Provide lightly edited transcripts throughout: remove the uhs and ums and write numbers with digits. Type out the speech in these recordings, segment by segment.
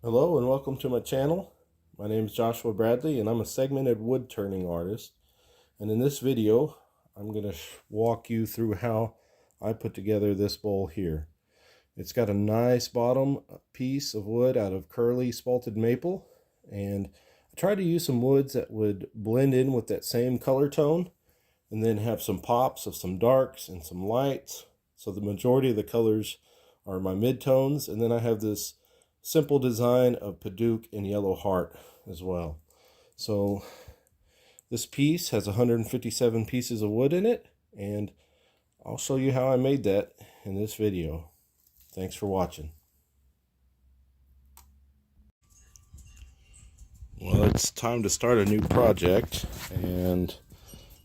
Hello and welcome to my channel. My name is Joshua Bradley and I'm a segmented wood turning artist. And in this video, I'm going to walk you through how I put together this bowl here. It's got a nice bottom piece of wood out of curly spalted maple. And I tried to use some woods that would blend in with that same color tone. And then have some pops of some darks and some lights. So the majority of the colors are my midtones. And then I have this simple design of Padauk and Yellowheart as well. So this piece has 157 pieces of wood in it, and I'll show you how I made that in this video. Thanks for watching. Well, it's time to start a new project, and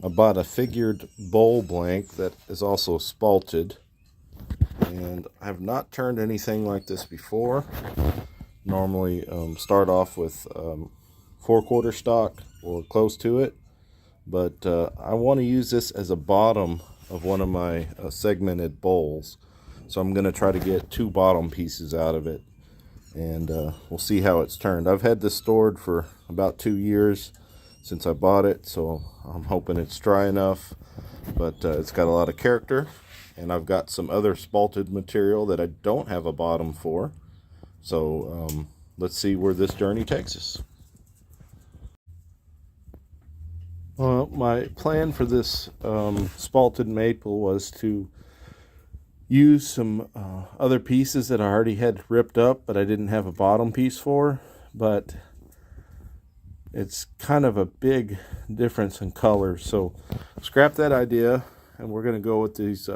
I bought a figured bowl blank that is also spalted. And I have not turned anything like this before. Normally start off with 4/4 stock or close to it, but I want to use this as a bottom of one of my segmented bowls. So I'm going to try to get 2 bottom pieces out of it, and we'll see how it's turned. I've had this stored for about 2 years since I bought it, so I'm hoping it's dry enough, but it's got a lot of character. And I've got some other spalted material that I don't have a bottom for. So let's see where this journey takes us. Well, my plan for this spalted maple was to use some other pieces that I already had ripped up, but I didn't have a bottom piece for. But it's kind of a big difference in color. So scrap that idea, and we're going to go with these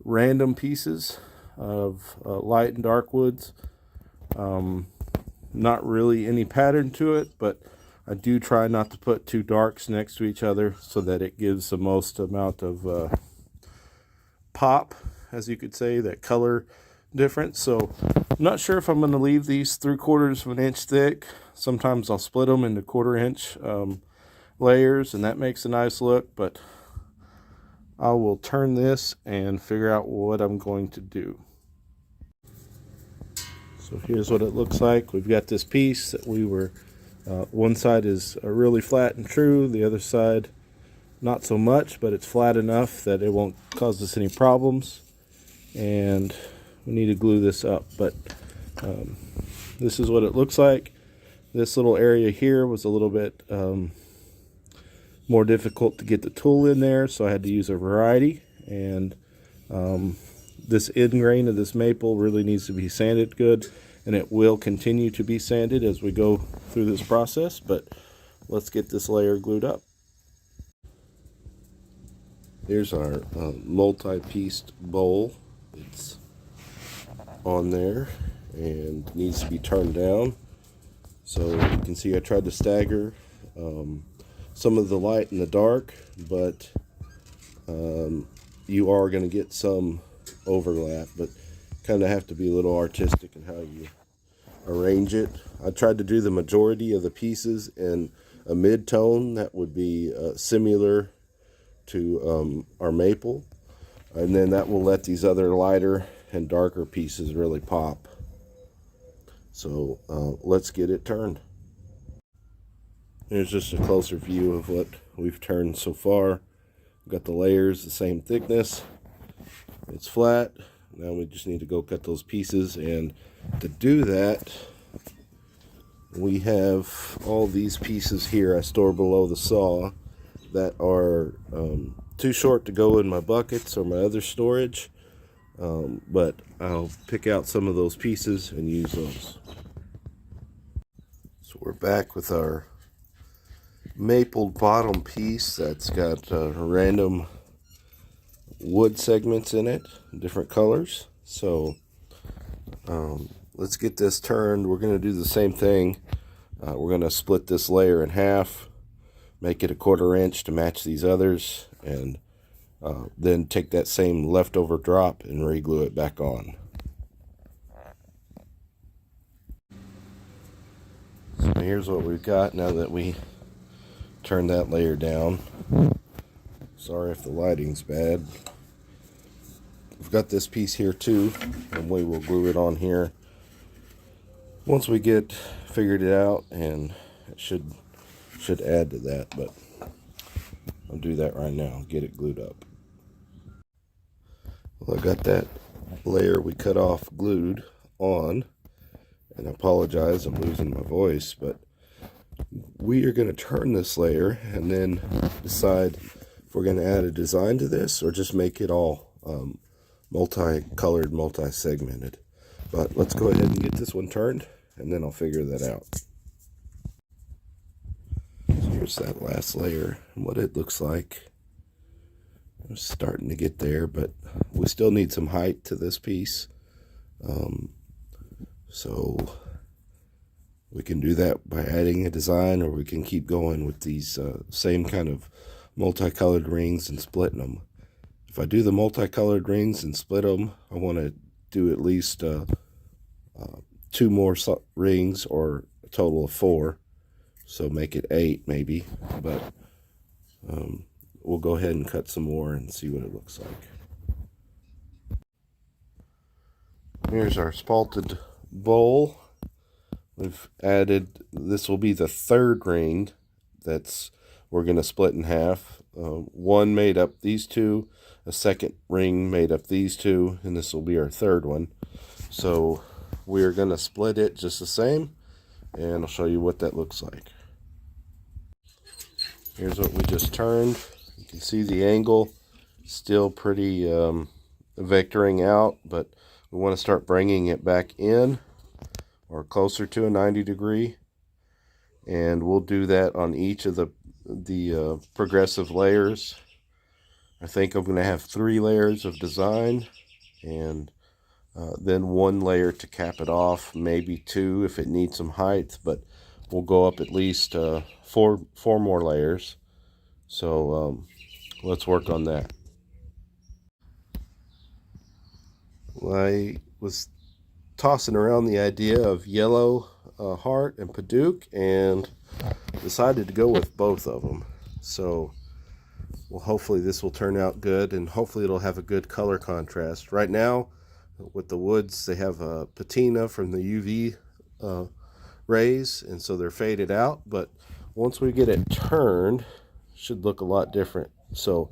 random pieces of light and dark woods. Not really any pattern to it, but I do try not to put 2 darks next to each other so that it gives the most amount of pop, as you could say, that color difference. So I'm not sure if I'm going to leave these 3/4 of an inch thick. Sometimes I'll split them into 1/4 inch layers, and that makes a nice look, but I will turn this and figure out what I'm going to do. So here's what it looks like. We've got this piece that we were, one side is really flat and true, the other side not so much, but it's flat enough that it won't cause us any problems. And we need to glue this up, but this is what it looks like. This little area here was a little bit more difficult to get the tool in there, so I had to use a variety. And this end grain of this maple really needs to be sanded good, and it will continue to be sanded as we go through this process. But let's get this layer glued up. Here's our multi-pieced bowl. It's on there and needs to be turned down. So you can see I tried to stagger some of the light and the dark, but you are going to get some overlap, but kind of have to be a little artistic in how you arrange it. I tried to do the majority of the pieces in a mid-tone that would be similar to our maple, and then that will let these other lighter and darker pieces really pop. So let's get it turned. Here's just a closer view of what we've turned so far. We've got the layers the same thickness. It's flat. Now we just need to go cut those pieces, and to do that we have all these pieces here I store below the saw that are too short to go in my buckets or my other storage, but I'll pick out some of those pieces and use those. So we're back with our maple bottom piece that's got random wood segments in it, different colors. So let's get this turned. We're going to do the same thing. We're going to split this layer in half, make it a 1/4 inch to match these others, and then take that same leftover drop and re-glue it back on. So here's what we've got now that we turn that layer down. Sorry if the lighting's bad. We've got this piece here too, and we will glue it on here. once we get figured it out, and it should add to that, but I'll do that right now, get it glued up. Well, I got that layer we cut off glued on, and I apologize, I'm losing my voice, but we are going to turn this layer and then decide if we're going to add a design to this or just make it all multicolored, multi-segmented. But let's go ahead and get this one turned, and then I'll figure that out. So here's that last layer and what it looks like. We're starting to get there, but we still need some height to this piece. So we can do that by adding a design, or we can keep going with these same kind of multicolored rings and splitting them. If I do the multicolored rings and split them, I want to do at least 2 more rings, or a total of 4. So make it 8 maybe, but we'll go ahead and cut some more and see what it looks like. Here's our spalted bowl. We've added, this will be the 3rd ring we're going to split in half. One made up these 2, a 2nd ring made up these 2, and this will be our 3rd one. So we're going to split it just the same, and I'll show you what that looks like. Here's what we just turned. You can see the angle still pretty vectoring out, but we want to start bringing it back in, or closer to a 90 degree, and we'll do that on each of the progressive layers. I think I'm going to have 3 layers of design, and then 1 layer to cap it off, maybe 2 if it needs some height, but we'll go up at least 4 more layers. So let's work on that. I was tossing around the idea of Yellowheart and Padauk, and decided to go with both of them. So well, hopefully this will turn out good, and hopefully it'll have a good color contrast. Right now with the woods, they have a patina from the UV rays, and so they're faded out, but once we get it turned, it should look a lot different. So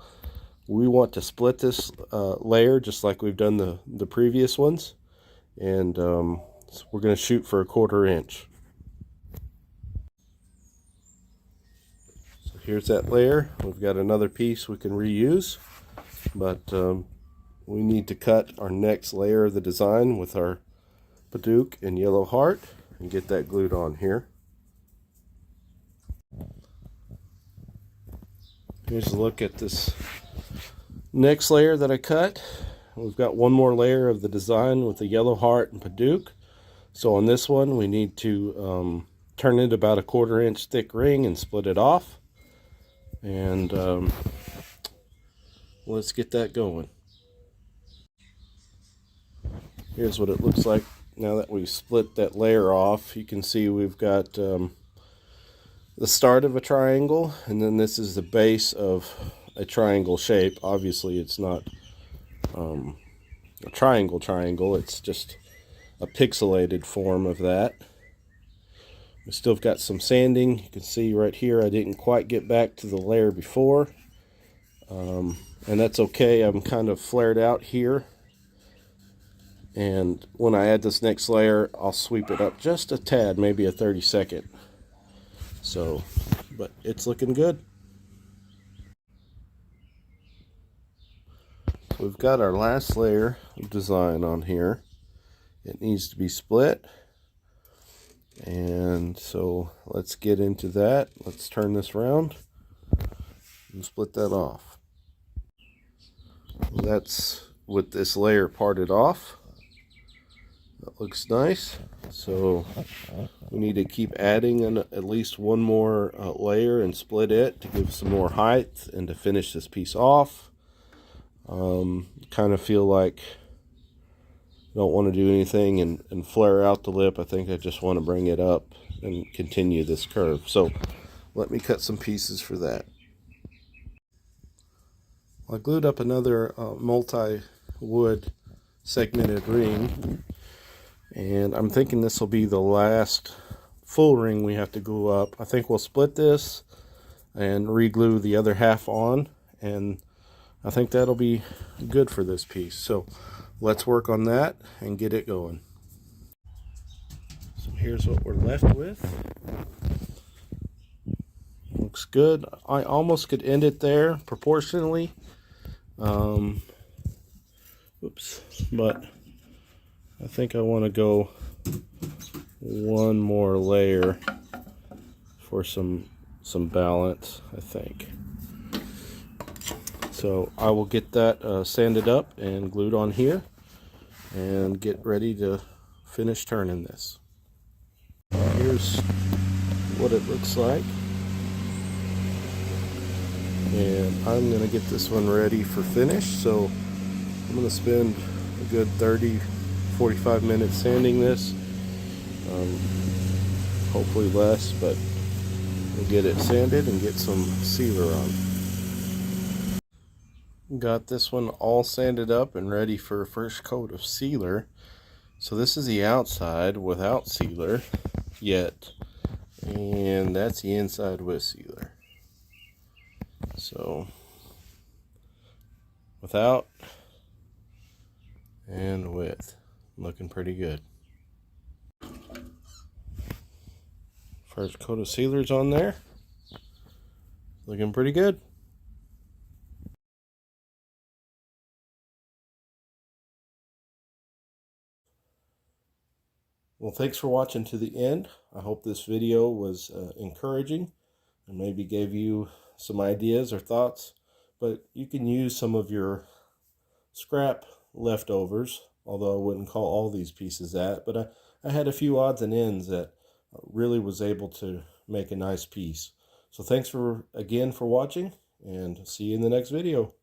we want to split this layer just like we've done the previous ones, and so we're going to shoot for a 1/4 inch. So here's that layer. We've got another piece we can reuse, but we need to cut our next layer of the design with our Padauk and Yellowheart and get that glued on here. Here's a look at this next layer that I cut. We've got 1 more layer of the design with the Yellowheart and Padauk. So on this one, we need to turn it about a 1/4 inch thick ring and split it off. And let's get that going. Here's what it looks like now that we've split that layer off. You can see we've got the start of a triangle, and then this is the base of a triangle shape. Obviously it's not a triangle, it's just a pixelated form of that. We still got some sanding. You can see right here I didn't quite get back to the layer before, and that's okay. I'm kind of flared out here, and when I add this next layer, I'll sweep it up just a tad, maybe a 30-second. So, but it's looking good. So we've got our last layer of design on here. It needs to be split, and so let's get into that. Let's turn this around and split that off. That's with this layer parted off. That looks nice. So we need to keep adding at least 1 more layer and split it to give some more height and to finish this piece off. Kind of feel like I don't want to do anything and flare out the lip. I think I just want to bring it up and continue this curve. So let me cut some pieces for that. I glued up another multi-wood segmented ring, And I'm thinking this will be the last full ring we have to glue up. I think we'll split this and re-glue the other half on, and I think that'll be good for this piece. So let's work on that and get it going. So here's what we're left with. Looks good. I almost could end it there proportionally. Oops, but I think I want to go one more layer for some balance, I think. So I will get that sanded up and glued on here and get ready to finish turning this. Here's what it looks like. And I'm going to get this one ready for finish. So I'm going to spend a good 30-45 minutes sanding this. Hopefully less, but we'll get it sanded and get some sealer on. Got this one all sanded up and ready for a first coat of sealer. So this is the outside without sealer yet, and that's the inside with sealer. So without and with, looking pretty good. First coat of sealer's on there, looking pretty good. Well, thanks for watching to the end. I hope this video was encouraging and maybe gave you some ideas or thoughts. But you can use some of your scrap leftovers, although I wouldn't call all these pieces that. But I had a few odds and ends that really was able to make a nice piece. So thanks again for watching, and see you in the next video.